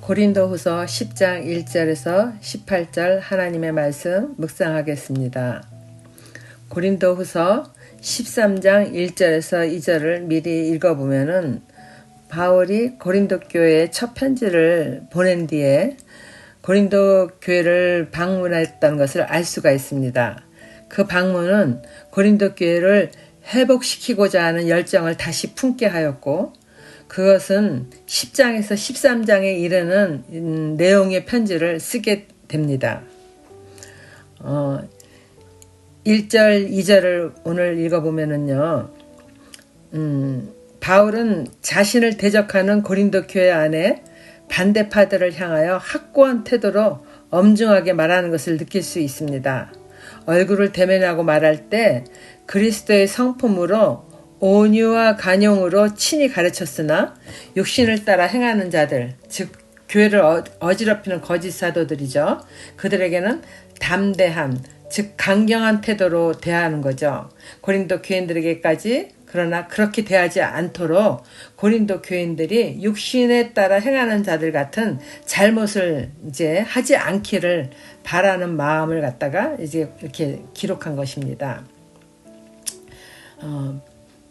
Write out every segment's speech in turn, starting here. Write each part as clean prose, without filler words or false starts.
고린도후서 10장 1절에서 18절 하나님의 말씀 묵상하겠습니다. 고린도후서 13장 1절에서 2절을 미리 읽어보면은 바울이 고린도 교회에 첫 편지를 보낸 뒤에 고린도 교회를 방문했던 것을 알 수가 있습니다. 그 방문은 고린도 교회를 회복시키고자 하는 열정을 다시 품게 하였고, 그것은 10장에서 13장에 이르는 내용의 편지를 쓰게 됩니다. 1절, 2절을 오늘 읽어보면은요, 바울은 자신을 대적하는 고린도 교회 안에 반대파들을 향하여 확고한 태도로 엄중하게 말하는 것을 느낄 수 있습니다. 얼굴을 대면하고 말할 때 그리스도의 성품으로 온유와 간용으로 친히 가르쳤으나 육신을 따라 행하는 자들, 즉 교회를 어지럽히는 거짓 사도들이죠. 그들에게는 담대한, 즉 강경한 태도로 대하는 거죠. 고린도 교인들에게까지 그러나 그렇게 대하지 않도록 고린도 교인들이 육신에 따라 행하는 자들 같은 잘못을 이제 하지 않기를 바라는 마음을 갖다가 이제 이렇게 기록한 것입니다.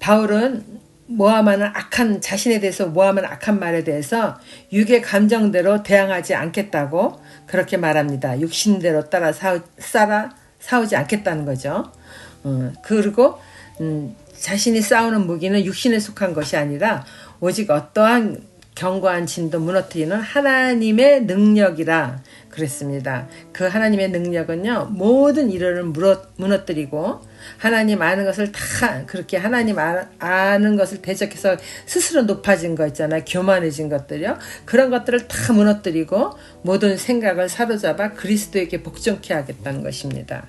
바울은 자신에 대해서 모함하는 악한 말에 대해서 육의 감정대로 대항하지 않겠다고 그렇게 말합니다. 육신대로 따라 싸우지 않겠다는 거죠. 그리고 자신이 싸우는 무기는 육신에 속한 것이 아니라 오직 어떠한 견고한 진도 무너뜨리는 하나님의 능력이라 그랬습니다. 그 하나님의 능력은요, 모든 이론을 무너뜨리고 하나님 아는 것을 다 그렇게 하나님 아는 것을 대적해서 스스로 높아진 거 있잖아요. 교만해진 것들이요. 그런 것들을 다 무너뜨리고 모든 생각을 사로잡아 그리스도에게 복종케 하겠다는 것입니다.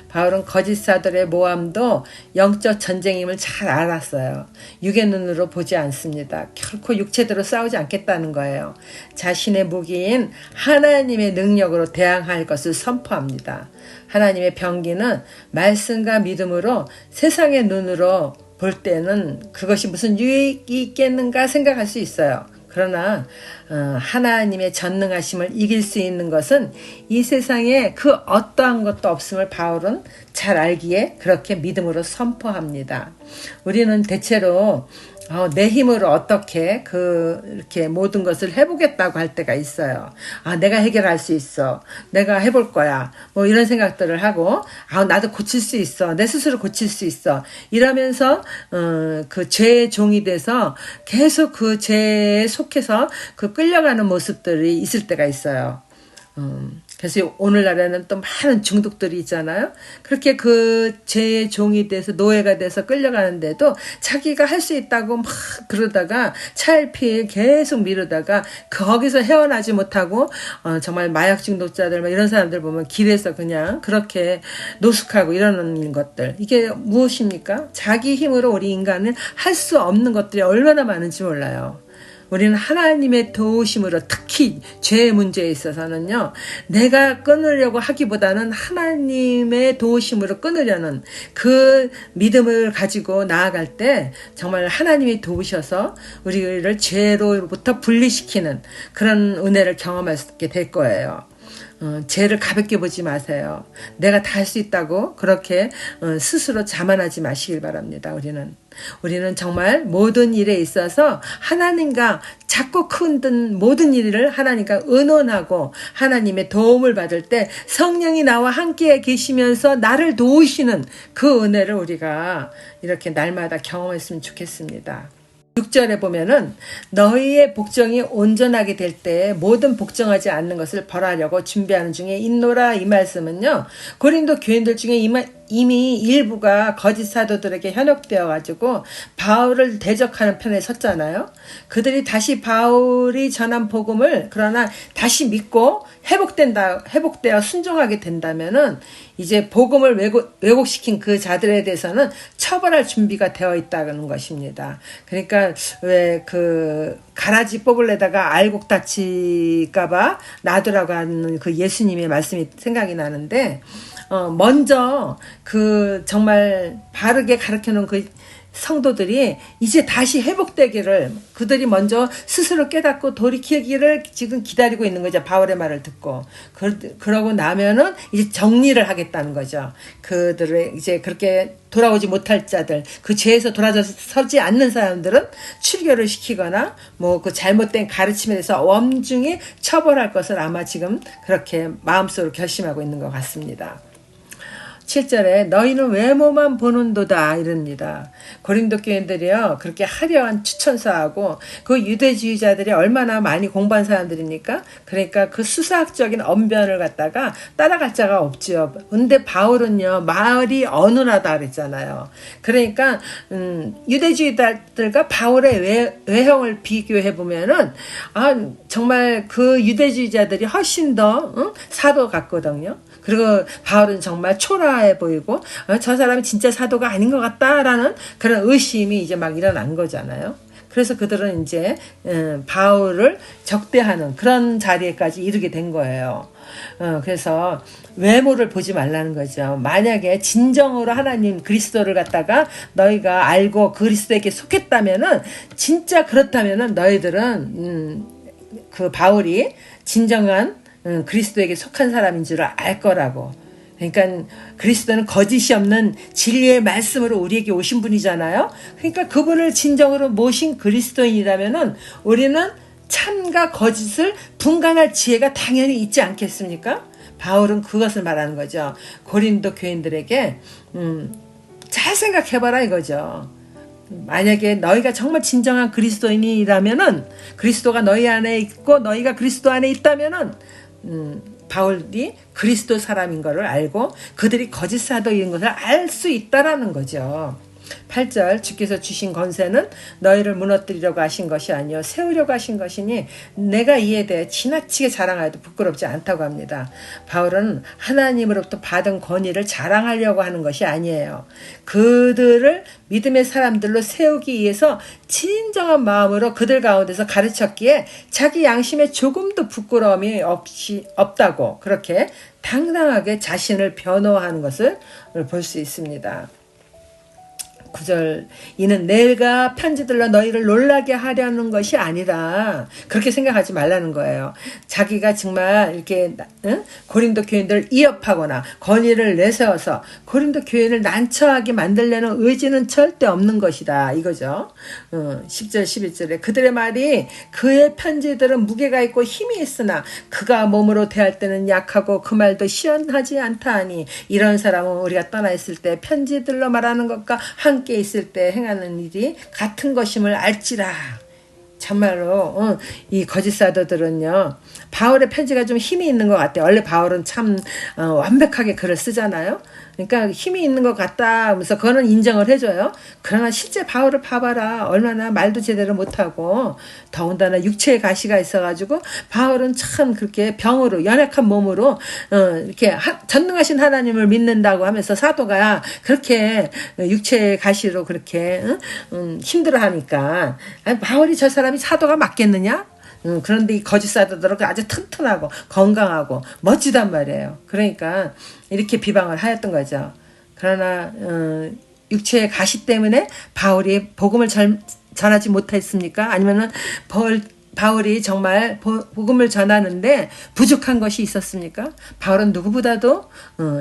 바울은 거짓 사들의 모함도 영적 전쟁임을 잘 알았어요. 육의 눈으로 보지 않습니다. 결코 육체대로 싸우지 않겠다는 거예요. 자신의 무기인 하나님의 능력으로 대항할 것을 선포합니다. 하나님의 병기는 말씀과 믿음으로 세상의 눈으로 볼 때는 그것이 무슨 유익이 있겠는가 생각할 수 있어요. 그러나 하나님의 전능하심을 이길 수 있는 것은 이 세상에 그 어떠한 것도 없음을 바울은 잘 알기에 그렇게 믿음으로 선포합니다. 우리는 대체로 내 힘으로 어떻게 이렇게 모든 것을 해보겠다고 할 때가 있어요. 내가 해결할 수 있어. 내가 해볼 거야. 뭐 이런 생각들을 하고, 나도 고칠 수 있어. 내 스스로 고칠 수 있어. 이러면서, 그 죄의 종이 돼서 계속 그 죄에 속해서 그 끌려가는 모습들이 있을 때가 있어요. 그래서 오늘날에는 또 많은 중독들이 있잖아요. 그렇게 그 죄의 종이 돼서 노예가 돼서 끌려가는데도 자기가 할 수 있다고 막 그러다가 차일피일 계속 미루다가 거기서 헤어나지 못하고 정말 마약 중독자들 이런 사람들 보면 길에서 그냥 그렇게 노숙하고 이러는 것들, 이게 무엇입니까? 자기 힘으로 우리 인간은 할 수 없는 것들이 얼마나 많은지 몰라요. 우리는 하나님의 도우심으로, 특히 죄의 문제에 있어서는요, 내가 끊으려고 하기보다는 하나님의 도우심으로 끊으려는 그 믿음을 가지고 나아갈 때 정말 하나님이 도우셔서 우리를 죄로부터 분리시키는 그런 은혜를 경험할 수 있게 될 거예요. 죄를 가볍게 보지 마세요. 내가 다 할 수 있다고 그렇게 스스로 자만하지 마시길 바랍니다. 우리는 정말 모든 일에 있어서 하나님과 작고 큰 모든 일을 하나님과 의논하고 하나님의 도움을 받을 때 성령이 나와 함께 계시면서 나를 도우시는 그 은혜를 우리가 이렇게 날마다 경험했으면 좋겠습니다. 6절에 보면은 너희의 복종이 온전하게 될 때에 모든 복종하지 않는 것을 벌하려고 준비하는 중에 있노라. 이 말씀은요, 고린도 교인들 중에 이미 일부가 거짓 사도들에게 현혹되어 가지고 바울을 대적하는 편에 섰잖아요. 그들이 다시 바울이 전한 복음을 그러나 다시 믿고 회복되어 순종하게 된다면은 이제 복음을 왜곡시킨 그 자들에 대해서는 처벌할 준비가 되어 있다는 것입니다. 그러니까 왜 가라지 뽑으려다가 알곡 다칠까봐 놔두라고 하는 그 예수님의 말씀이 생각이 나는데, 먼저 정말 바르게 가르쳐놓은 성도들이 이제 다시 회복되기를, 그들이 먼저 스스로 깨닫고 돌이키기를 지금 기다리고 있는 거죠. 바울의 말을 듣고. 그러고 나면은 이제 정리를 하겠다는 거죠. 그들을 이제 그렇게 돌아오지 못할 자들, 그 죄에서 돌아서지 않는 사람들은 출교를 시키거나 뭐 그 잘못된 가르침에 대해서 엄중히 처벌할 것을 아마 지금 그렇게 마음속으로 결심하고 있는 것 같습니다. 7절에 너희는 외모만 보는도다 이럽니다. 고린도 교인들이요 그렇게 화려한 추천사하고 그 유대주의자들이 얼마나 많이 공부한 사람들입니까? 그러니까 그 수사학적인 언변을 갖다가 따라갈 자가 없지요. 근데 바울은요 말이 어눌하다 그랬잖아요. 그러니까 유대주의자들과 바울의 외형을 비교해 보면은 정말 그 유대주의자들이 훨씬 더 사도 같거든요. 그리고 바울은 정말 초라해 보이고 저 사람이 진짜 사도가 아닌 것 같다라는 그런 의심이 이제 막 일어난 거잖아요. 그래서 그들은 이제 바울을 적대하는 그런 자리에까지 이르게 된 거예요. 그래서 외모를 보지 말라는 거죠. 만약에 진정으로 하나님 그리스도를 갖다가 너희가 알고 그리스도에게 속했다면은, 진짜 그렇다면은 너희들은 그 바울이 진정한 그리스도에게 속한 사람인 줄 알 거라고. 그러니까 그리스도는 거짓이 없는 진리의 말씀으로 우리에게 오신 분이잖아요. 그러니까 그분을 진정으로 모신 그리스도인이라면은 우리는 참과 거짓을 분간할 지혜가 당연히 있지 않겠습니까? 바울은 그것을 말하는 거죠. 고린도 교인들에게 잘 생각해봐라 이거죠. 만약에 너희가 정말 진정한 그리스도인이라면은, 그리스도가 너희 안에 있고 너희가 그리스도 안에 있다면은 바울이 그리스도 사람인 것을 알고 그들이 거짓 사도인 것을 알 수 있다라는 거죠. 8절 주께서 주신 권세는 너희를 무너뜨리려고 하신 것이 아니요 세우려고 하신 것이니 내가 이에 대해 지나치게 자랑하여도 부끄럽지 않다고 합니다. 바울은 하나님으로부터 받은 권위를 자랑하려고 하는 것이 아니에요. 그들을 믿음의 사람들로 세우기 위해서 진정한 마음으로 그들 가운데서 가르쳤기에 자기 양심에 조금도 부끄러움이 없다고 그렇게 당당하게 자신을 변호하는 것을 볼 수 있습니다. 9절 이는 내가 편지들로 너희를 놀라게 하려는 것이 아니라, 그렇게 생각하지 말라는 거예요. 자기가 정말 이렇게 고린도 교인들을 이협하거나 권위를 내세워서 고린도 교인을 난처하게 만들려는 의지는 절대 없는 것이다 이거죠. 10절 11절에 그들의 말이 그의 편지들은 무게가 있고 힘이 있으나 그가 몸으로 대할 때는 약하고 그 말도 시원하지 않다 하니 이런 사람은 우리가 떠나 있을 때 편지들로 말하는 것과 함께 있을 때 행하는 일이 같은 것임을 알지라. 정말로 이 거짓 사도들은요 바울의 편지가 좀 힘이 있는 것 같아요. 원래 바울은 참 완벽하게 글을 쓰잖아요. 그러니까 힘이 있는 것 같다 하면서 그거는 인정을 해줘요. 그러나 실제 바울을 봐봐라. 얼마나 말도 제대로 못하고 더군다나 육체의 가시가 있어가지고 바울은 참 그렇게 병으로 연약한 몸으로 이렇게 전능하신 하나님을 믿는다고 하면서 사도가 그렇게 육체의 가시로 그렇게 힘들어하니까 바울이 저 사람이 사도가 맞겠느냐? 그런데 이 거짓 사도들은 아주 튼튼하고 건강하고 멋지단 말이에요. 그러니까 이렇게 비방을 하였던 거죠. 그러나 육체의 가시 때문에 바울이 복음을 전하지 못했습니까? 아니면은 바울이 정말 복음을 전하는데 부족한 것이 있었습니까? 바울은 누구보다도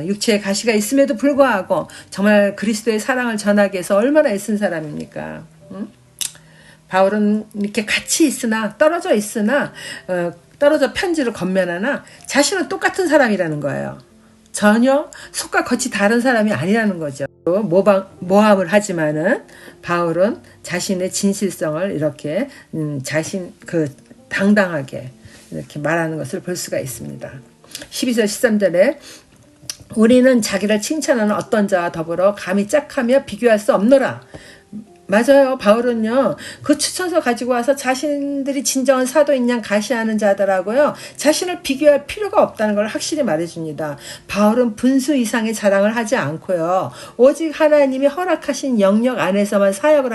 육체의 가시가 있음에도 불구하고 정말 그리스도의 사랑을 전하기 위해서 얼마나 애쓴 사람입니까? 바울은 이렇게 같이 있으나 떨어져 있으나 떨어져 편지를 건면하나 자신은 똑같은 사람이라는 거예요. 전혀 속과 겉이 다른 사람이 아니라는 거죠. 모함을 하지만은 바울은 자신의 진실성을 이렇게 당당하게 이렇게 말하는 것을 볼 수가 있습니다. 12절 13절에 우리는 자기를 칭찬하는 어떤 자와 더불어 감히 짝하며 비교할 수 없노라. 맞아요. 바울은요 그 추천서 가지고 와서 자신들이 진정한 사도인 양 가시하는 자더라고요. 자신을 비교할 필요가 없다는 걸 확실히 말해줍니다. 바울은 분수 이상의 자랑을 하지 않고요 오직 하나님이 허락하신 영역 안에서만 사역을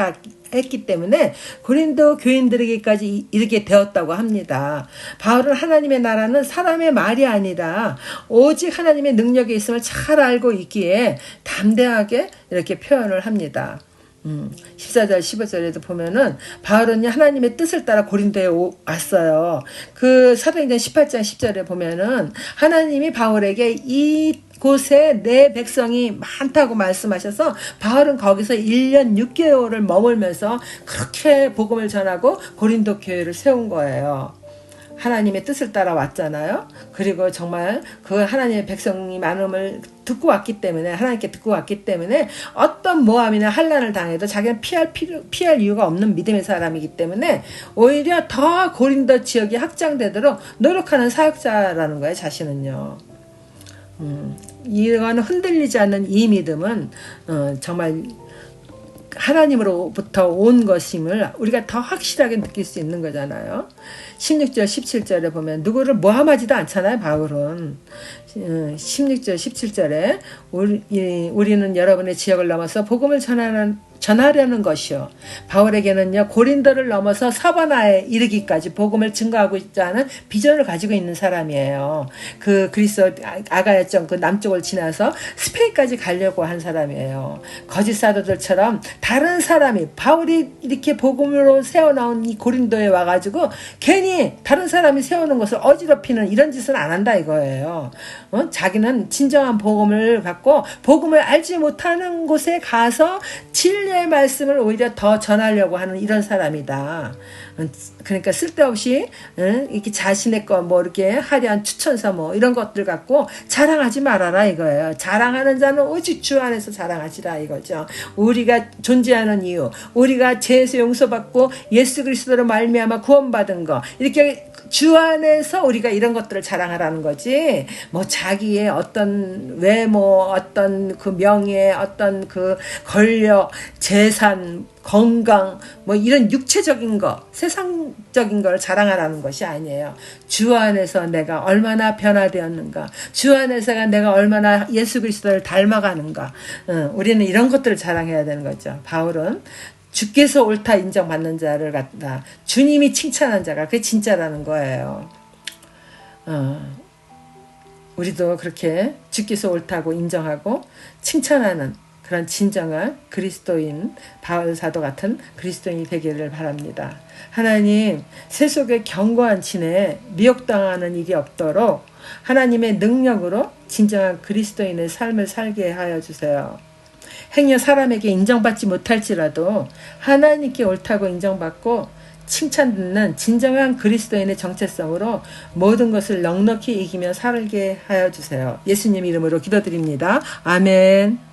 했기 때문에 고린도 교인들에게까지 이르게 되었다고 합니다. 바울은 하나님의 나라는 사람의 말이 아니라 오직 하나님의 능력이 있음을 잘 알고 있기에 담대하게 이렇게 표현을 합니다. 14절 15절에도 보면은 바울은 하나님의 뜻을 따라 고린도에 왔어요. 그 사도행전 18장 10절에 보면은 하나님이 바울에게 이 곳에 내 백성이 많다고 말씀하셔서 바울은 거기서 1년 6개월을 머물면서 그렇게 복음을 전하고 고린도 교회를 세운 거예요. 하나님의 뜻을 따라 왔잖아요. 그리고 정말 그 하나님의 백성이 많음을 듣고 왔기 때문에, 하나님께 듣고 왔기 때문에 어떤 모함이나 환난을 당해도 자기는 피할 이유가 없는 믿음의 사람이기 때문에 오히려 더 고린도 지역이 확장되도록 노력하는 사역자라는 거예요. 자신은요. 이건 흔들리지 않는 이 믿음은 정말 하나님으로부터 온 것임을 우리가 더 확실하게 느낄 수 있는 거잖아요. 16절 17절에 보면 누구를 모함하지도 않잖아요. 바울은 16절 17절에 우리는 여러분의 지역을 넘어서 복음을 전하려는 것이요. 바울에게는요, 고린도를 넘어서 사바나에 이르기까지 복음을 증거하고 있지 않은 비전을 가지고 있는 사람이에요. 그 그리스 아가야점 그 남쪽을 지나서 스페인까지 가려고 한 사람이에요. 거짓 사도들처럼 다른 사람이 바울이 이렇게 복음으로 세워나온 이 고린도에 와가지고 괜히 다른 사람이 세우는 것을 어지럽히는 이런 짓은 안 한다 이거예요. 자기는 진정한 복음을 갖고 복음을 알지 못하는 곳에 가서 진리의 말씀을 오히려 더 전하려고 하는 이런 사람이다. 그러니까 쓸데없이 이렇게 자신의 거 뭐 이렇게 화려한 추천서 뭐 이런 것들 갖고 자랑하지 말아라 이거예요. 자랑하는 자는 오직 주 안에서 자랑하시라 이거죠. 우리가 존재하는 이유, 우리가 죄에서 용서받고 예수 그리스도로 말미암아 구원받은 거, 이렇게 주 안에서 우리가 이런 것들을 자랑하라는 거지. 뭐 자기의 어떤 외모, 어떤 그 명예, 어떤 그 권력, 재산, 건강, 뭐 이런 육체적인 거, 세상적인 걸 자랑하라는 것이 아니에요. 주 안에서 내가 얼마나 변화되었는가, 주 안에서가 내가 얼마나 예수 그리스도를 닮아가는가, 우리는 이런 것들을 자랑해야 되는 거죠. 바울은 주께서 옳다 인정받는 자를 갖다 주님이 칭찬한 자가 그게 진짜라는 거예요. 우리도 그렇게 주께서 옳다고 인정하고 칭찬하는 그런 진정한 그리스도인 바울 사도 같은 그리스도인이 되기를 바랍니다. 하나님 세속의 견고한 진에 미혹당하는 일이 없도록 하나님의 능력으로 진정한 그리스도인의 삶을 살게 하여 주세요. 행여 사람에게 인정받지 못할지라도 하나님께 옳다고 인정받고 칭찬듣는 진정한 그리스도인의 정체성으로 모든 것을 넉넉히 이기며 살게 하여 주세요. 예수님 이름으로 기도드립니다. 아멘.